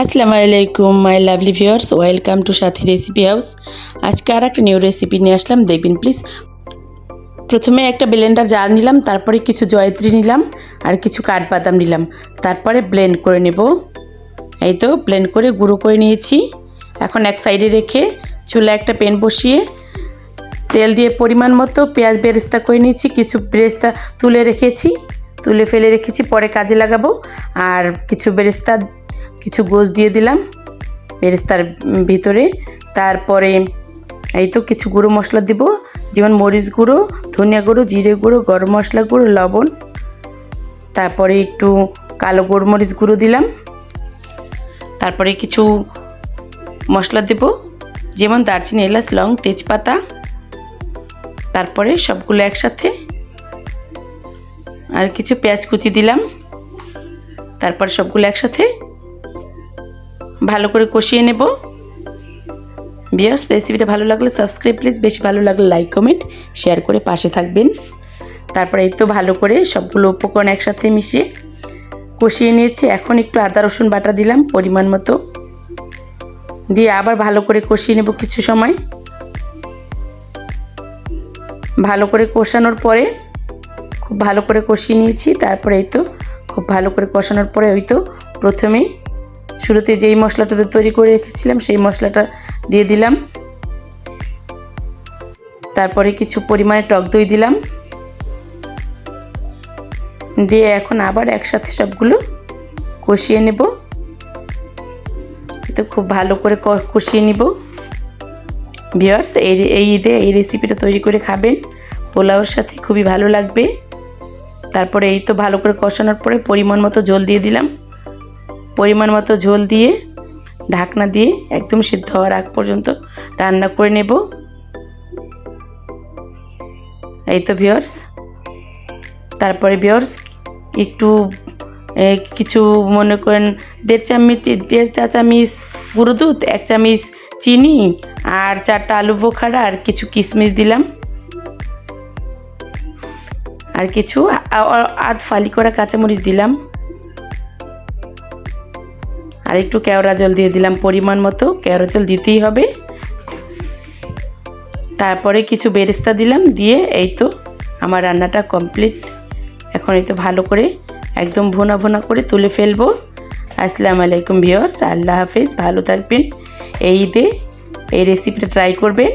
আসসালামু আলাইকুম my lovely viewers, welcome to Sathi recipe house. আজকে আর একটা নিউ রেসিপি নিয়ে আসলাম, দেখবেন প্লিজ। প্রথমে একটা ব্লেন্ডার জার নিলাম, তারপরে কিছু জয়ত্রী নিলাম আর কিছু কাঠবাদাম নিলাম, তারপরে ব্লেন্ড করে নেব। এই তো ব্লেন্ড করে গুঁড়ো করে নিয়েছি। এখন এক সাইডে রেখে চুলায় একটা প্যান বসিয়ে তেল দিয়ে পরিমাণ মতো পেঁয়াজ বেরেস্তা করে নিয়েছি। কিছু বেরেস্তা তুলে ফেলে রেখেছি, পরে কাজে লাগাবো। আর কিছু বেরেস্তা, কিছু গোশ দিয়ে দিলাম বেরেস্তার ভিতরে। তারপরে এই তো কিছু গুঁড়ো মশলা দিব, যেমন মরিচ গুঁড়ো, ধনিয়া গুঁড়ো, জিরে গুঁড়ো, গরম মশলা গুঁড়ো, লবণ। তারপরে একটু কালো গোলমরিচ গুঁড়ো দিলাম। তারপরে কিছু মশলা দেব, যেমন দারচিনি, এলাচ, লং, তেজপাতা। তারপরে সবগুলো একসাথে, আর কিছু পেঁয়াজ কুচি দিলাম। তারপর সবগুলো একসাথে ভালো করে কষিয়ে নেব। ভিউয়ার্স, রেসিপিটা ভালো লাগলে সাবস্ক্রাইব প্লিজ, বেশি ভালো লাগলে লাইক কমেন্ট শেয়ার করে পাশে থাকবেন। তারপরে এই তো ভালো করে সবগুলো উপকরণ একসাথে মিশিয়ে কষিয়ে নিয়েছি। এখন একটু আদা রসুন বাটা দিলাম পরিমাণ মতো, দিয়ে আবার ভালো করে কষিয়ে নেব কিছু সময়। ভালো করে কষানোর পরে, খুব ভালো করে কষিয়ে নিয়েছি। তারপরে এই তো খুব ভালো করে কষানোর পরে ওই তো প্রথমে শুরুতে যেই মশলাটা তৈরি করে রেখেছিলাম সেই মশলাটা দিয়ে দিলাম। তারপরে কিছু পরিমাণে টক দই দিলাম, দিয়ে এখন আবার একসাথে সবগুলো কষিয়ে নেব। তো খুব ভালো করে কষিয়ে নিব। ভিউয়ার্স, এই ঈদে এই রেসিপিটা তৈরি করে খাবেন, পোলাওর সাথে খুবই ভালো লাগবে। তারপরে এই তো ভালো করে কষানোর পরে পরিমাণ মতো ঝোল দিয়ে দিলাম। পরিমাণ মতো ঝোল দিয়ে ঢাকনা দিয়ে একদম সিদ্ধ হওয়ার আগ পর্যন্ত রান্না করে নেব। এই তো ভিউয়ার্স, তারপরে ভিউয়ার্স একটু কিছু মনে করেন 1.5 চা চামচ গুঁড়ো দুধ, 1 চামচ চিনি, আর 4টা আলু বোখারা, আর কিছু কিশমিশ দিলাম, আর কিছু ফালি করা কাঁচামরিচ দিলাম, আর একটু কেওড়া জল দিয়ে দিলাম পরিমাণ মতো। কেওড়া জল দিতেই হবে। তারপরে কিছু বেরেস্তা দিলাম, দিয়ে এই তো আমার রান্নাটা কমপ্লিট। এখন এই তো ভালো করে একদম ভুনা ভুনা করে তুলে ফেলবো। আসসালামু আলাইকুম ভিউয়ার্স, আল্লাহ হাফেজ, ভালো থাকবেন। এই ঈদে এই রেসিপিটা ট্রাই করবেন।